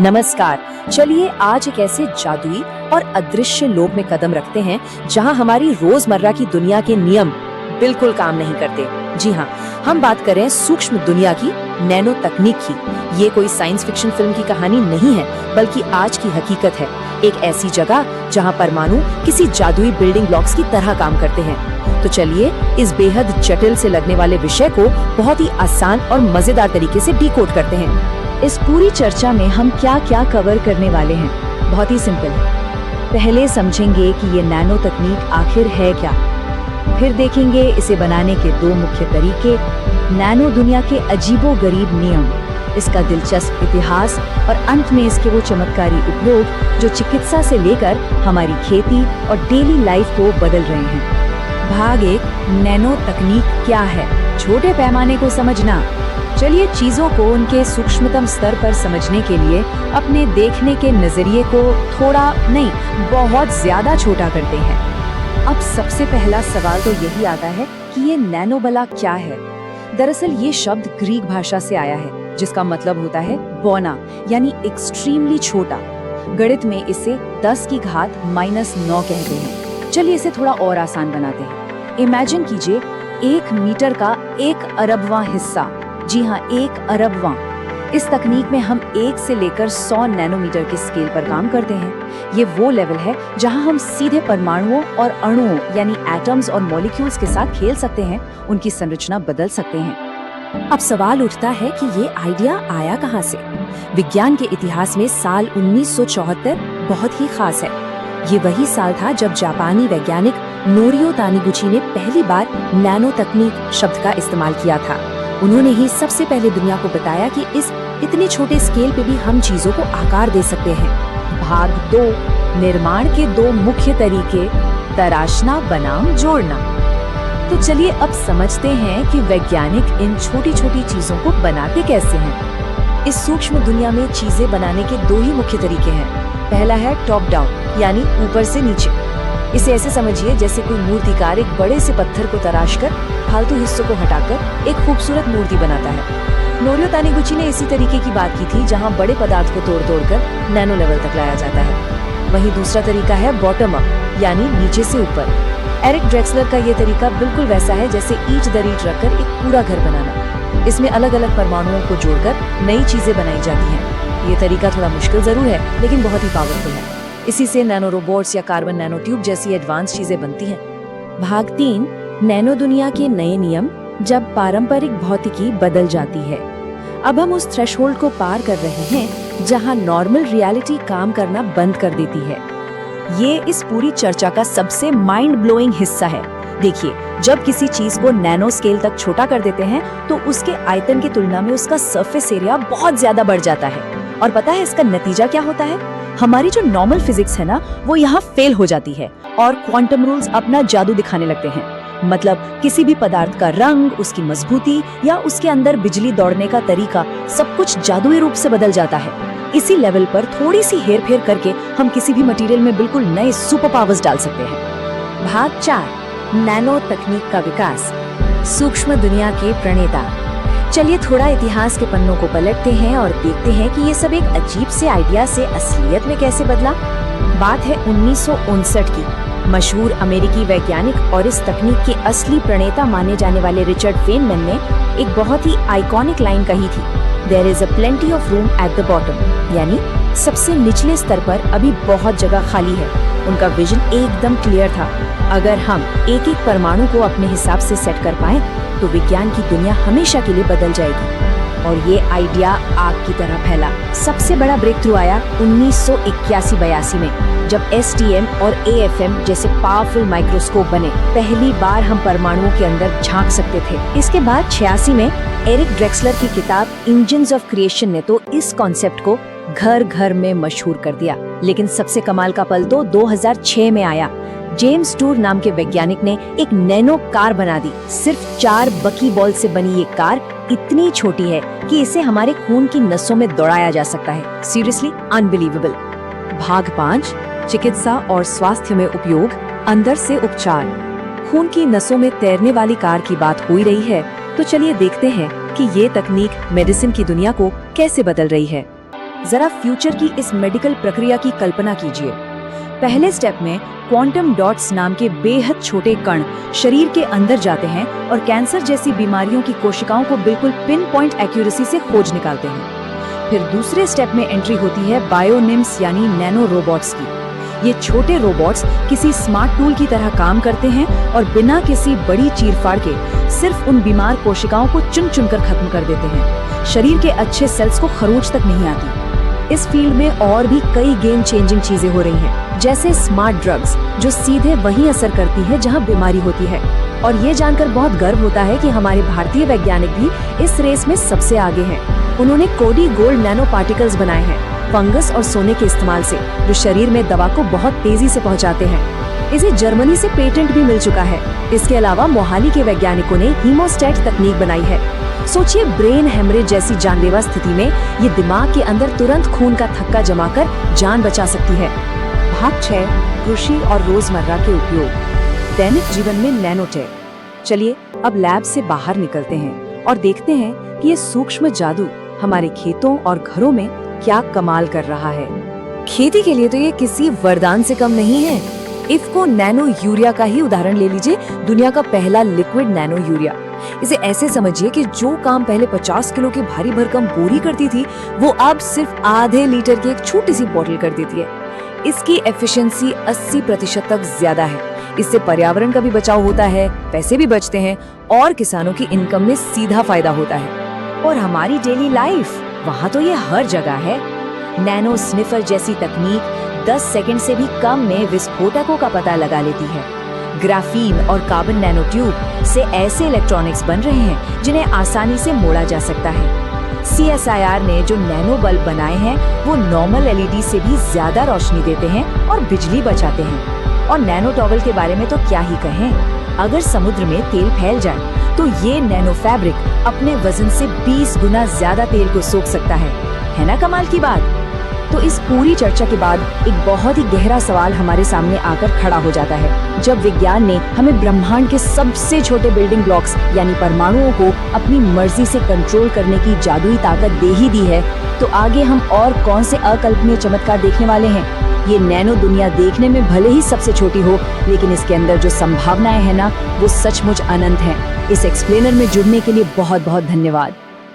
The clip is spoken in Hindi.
नमस्कार। चलिए आज एक ऐसे जादुई और अदृश्य लोक में कदम रखते हैं जहां हमारी रोजमर्रा की दुनिया के नियम बिल्कुल काम नहीं करते। जी हाँ, हम बात करें सूक्ष्म दुनिया की, नैनो तकनीक की। ये कोई साइंस फिक्शन फिल्म की कहानी नहीं है, बल्कि आज की हकीकत है। एक ऐसी जगह जहां परमाणु किसी जादुई बिल्डिंग ब्लॉक्स की तरह काम करते हैं। तो चलिए इस बेहद जटिल से लगने वाले विषय को बहुत ही आसान और मजेदार तरीके से डिकोड करते हैं। इस पूरी चर्चा में हम क्या क्या कवर करने वाले हैं, बहुत ही सिंपल है। पहले समझेंगे कि ये नैनो तकनीक आखिर है क्या, फिर देखेंगे इसे बनाने के दो मुख्य तरीके, नैनो दुनिया के अजीबोगरीब नियम, इसका दिलचस्प इतिहास और अंत में इसके वो चमत्कारी उपयोग जो चिकित्सा से लेकर हमारी खेती और डेली लाइफ को बदल रहे हैं। भाग 1, नैनो तकनीक क्या है, छोटे पैमाने को समझना। चलिए चीजों को उनके सूक्ष्मतम स्तर पर समझने के लिए अपने देखने के नजरिए को थोड़ा नहीं, बहुत ज्यादा छोटा करते हैं। अब सबसे पहला सवाल तो यही आता है कि ये नैनो भला क्या है। दरअसल ये शब्द ग्रीक भाषा से आया है, जिसका मतलब होता है बौना, यानी एक्सट्रीमली छोटा। गणित में इसे 10 की घात -9 कहते हैं। चलिए इसे थोड़ा और आसान बनाते हैं। इमेजिन कीजिए 1 मीटर का 1 अरबवां हिस्सा। जी हाँ, 1 अरबवां। इस तकनीक में हम 1 से लेकर 100 नैनोमीटर के स्केल पर काम करते हैं। ये वो लेवल है जहां हम सीधे परमाणुओं और अणुओं यानी एटम्स और मॉलिक्यूल्स के साथ खेल सकते हैं, उनकी संरचना बदल सकते हैं। अब सवाल उठता है कि ये आइडिया आया कहां से। विज्ञान के इतिहास में साल 1974 बहुत ही खास है। ये वही साल था जब जापानी वैज्ञानिक नोरियो तानिगुची ने पहली बार नैनो तकनीक शब्द का इस्तेमाल किया था। उन्होंने ही सबसे पहले दुनिया को बताया कि इस इतने छोटे स्केल पे भी हम चीजों को आकार दे सकते हैं। भाग 2, निर्माण के 2 मुख्य तरीके, तराशना बनाम जोड़ना। तो चलिए अब समझते हैं कि वैज्ञानिक इन छोटी छोटी चीजों को बनाते कैसे हैं। इस सूक्ष्म दुनिया में चीजें बनाने के 2 ही मुख्य तरीके हैं। पहला है टॉप डाउन, यानी ऊपर से नीचे। इसे ऐसे समझिए जैसे कोई मूर्तिकार एक बड़े से पत्थर को तराशकर फालतू हिस्सों को हटाकर एक खूबसूरत मूर्ति बनाता है। नोरियो तानिगुची ने इसी तरीके की बात की थी, जहां बड़े पदार्थ को तोड़ तोड़कर नैनो लेवल तक लाया जाता है। वहीं दूसरा तरीका है बॉटम अप, यानी नीचे से ऊपर। एरिक ड्रेक्सलर का ये तरीका बिल्कुल वैसा है जैसे ईंट दर ईंट रखकर एक पूरा घर बनाना। इसमें अलग अलग परमाणुओं को जोड़कर नई चीजें बनाई जाती हैं। ये तरीका थोड़ा मुश्किल जरूर है, लेकिन बहुत ही पावरफुल है। इसी से नैनो रोबोट्स या कार्बन नैनो ट्यूब जैसी एडवांस चीजें बनती हैं। भाग 3, नैनो दुनिया के नए नियम, जब पारंपरिक भौतिकी बदल जाती है। अब हम उस थ्रेशोल्ड को पार कर रहे हैं जहां नॉर्मल रियलिटी काम करना बंद कर देती है। ये इस पूरी चर्चा का सबसे माइंड ब्लोइंग हिस्सा है। देखिए, जब किसी चीज को नैनो स्केल तक छोटा कर देते हैं तो उसके आयतन की तुलना में उसका सरफेस एरिया बहुत ज्यादा बढ़ जाता है। और पता है इसका नतीजा क्या होता है? हमारी जो नॉर्मल फिजिक्स है ना, वो यहाँ फेल हो जाती है और क्वांटम रूल्स अपना जादू दिखाने लगते हैं। मतलब किसी भी पदार्थ का रंग, उसकी मजबूती या उसके अंदर बिजली दौड़ने का तरीका, सब कुछ जादुई रूप से बदल जाता है। इसी लेवल पर थोड़ी सी हेर फेर करके हम किसी भी मटेरियल में बिल्कुल नए सुपर पावर्स डाल सकते हैं। भाग 4, नैनो तकनीक का विकास, सूक्ष्म दुनिया के प्रणेता। चलिए थोड़ा इतिहास के पन्नों को पलटते हैं और देखते हैं कि ये सब एक अजीब से आइडिया से असलियत में कैसे बदला। बात है 1959 की। मशहूर अमेरिकी वैज्ञानिक और इस तकनीक के असली प्रणेता माने जाने वाले रिचर्ड फेनमैन ने एक बहुत ही आइकॉनिक लाइन कही थी, there is a plenty of room at the bottom, यानी सबसे निचले स्तर पर अभी बहुत जगह खाली है। उनका विजन एकदम क्लियर था। अगर हम एक एक परमाणु को अपने हिसाब से सेट कर पाए तो विज्ञान की दुनिया हमेशा के लिए बदल जाएगी। और ये आइडिया आग की तरह फैला। सबसे बड़ा ब्रेक थ्रू आया 1981-82 में, जब STM और AFM जैसे पावरफुल माइक्रोस्कोप बने। पहली बार हम परमाणुओं के अंदर झांक सकते थे। इसके बाद 86 में एरिक ड्रेक्सलर की किताब इंजन्स ऑफ क्रिएशन ने तो इस कॉन्सेप्ट को घर घर में मशहूर कर दिया। लेकिन सबसे कमाल का पल तो 2006 में आया। जेम्स टूर नाम के वैज्ञानिक ने एक नैनो कार बना दी। सिर्फ 4 बकी बॉल से बनी ये कार इतनी छोटी है कि इसे हमारे खून की नसों में दौड़ाया जा सकता है। Seriously unbelievable. भाग 5, चिकित्सा और स्वास्थ्य में उपयोग, अंदर से उपचार। खून की नसों में तैरने वाली कार की बात हो ही रही है, तो चलिए देखते हैं कि ये तकनीक मेडिसिन की दुनिया को कैसे बदल रही है। जरा फ्यूचर की इस मेडिकल प्रक्रिया की कल्पना कीजिए। पहले स्टेप में क्वांटम डॉट्स नाम के बेहद छोटे कण शरीर के अंदर जाते हैं और कैंसर जैसी बीमारियों की कोशिकाओं को बिल्कुल पिन पॉइंट एक्यूरेसी से खोज निकालते हैं। फिर दूसरे स्टेप में एंट्री होती है बायोनिम्स यानी नैनो रोबोट्स की। ये छोटे रोबोट्स किसी स्मार्ट टूल की तरह काम करते हैं और बिना किसी बड़ी चीरफाड़ के सिर्फ उन बीमार कोशिकाओं को चुन चुनकर खत्म कर देते हैं। शरीर के अच्छे सेल्स को खरोंच तक नहीं आती। इस फील्ड में और भी कई गेम चेंजिंग चीजें हो रही हैं, जैसे स्मार्ट ड्रग्स जो सीधे वहीं असर करती है जहां बीमारी होती है। और ये जानकर बहुत गर्व होता है कि हमारे भारतीय वैज्ञानिक भी इस रेस में सबसे आगे हैं। उन्होंने कोडी गोल्ड नैनो पार्टिकल्स बनाए हैं फंगस और सोने के इस्तेमाल से, जो शरीर में दवा को बहुत तेजी से पहुंचाते हैं। इसे जर्मनी से पेटेंट भी मिल चुका है। इसके अलावा मोहाली के वैज्ञानिकों ने हीमोस्टैट तकनीक बनाई है। सोचिए, ब्रेन हेमरेज जैसी जानलेवा स्थिति में ये दिमाग के अंदर तुरंत खून का थक्का जमाकर जान बचा सकती है। भाग 6, कृषि और रोजमर्रा के उपयोग। दैनिक जीवन में नैनोटेक। चलिए अब लैब से बाहर निकलते हैं और देखते हैं कि ये सूक्ष्म जादू हमारे खेतों और घरों में क्या कमाल कर रहा है। खेती के लिए तो ये किसी वरदान से कम नहीं है। इफ्को नैनो यूरिया का ही उदाहरण ले लीजिए, दुनिया का पहला लिक्विड नैनो यूरिया। इसे ऐसे समझिए कि जो काम पहले 50 किलो की भारी भरकम बोरी करती थी, वो अब सिर्फ आधे लीटर की एक छोटी सी बोतल कर देती है। इसकी एफिशिएंसी 80% तक ज्यादा है। इससे पर्यावरण का भी बचाव होता है, पैसे भी बचते हैं और किसानों की इनकम में सीधा फायदा होता है। और हमारी डेली लाइफ, वहाँ तो ये हर जगह है। नैनो स्निफर जैसी तकनीक 10 सेकंड से भी कम में विस्फोटकों का पता लगा लेती है। ग्राफीन और कार्बन नैनो ट्यूब से ऐसे इलेक्ट्रॉनिक्स बन रहे हैं जिन्हें आसानी से मोड़ा जा सकता है। CSIR ने जो नैनो बल्ब बनाए हैं वो नॉर्मल LED से भी ज्यादा रोशनी देते हैं और बिजली बचाते हैं। और नैनो टॉवल के बारे में तो क्या ही कहें। अगर समुद्र में तेल फैल जाए तो ये नैनो फैब्रिक अपने वजन से 20 गुना ज्यादा तेल को सोख सकता है ना कमाल की बात। तो इस पूरी चर्चा के बाद एक बहुत ही गहरा सवाल हमारे सामने आकर खड़ा हो जाता है। जब विज्ञान ने हमें ब्रह्मांड के सबसे छोटे बिल्डिंग ब्लॉक्स यानी परमाणुओं को अपनी मर्जी से कंट्रोल करने की जादुई ताकत दे ही दी है, तो आगे हम और कौन से अकल्पनीय चमत्कार देखने वाले हैं। ये नैनो दुनिया देखने में भले ही सबसे छोटी हो, लेकिन इसके अंदर जो संभावनाएं हैं ना, वो सचमुच अनंत हैं। इस एक्सप्लेनर में जुड़ने के लिए बहुत बहुत धन्यवाद।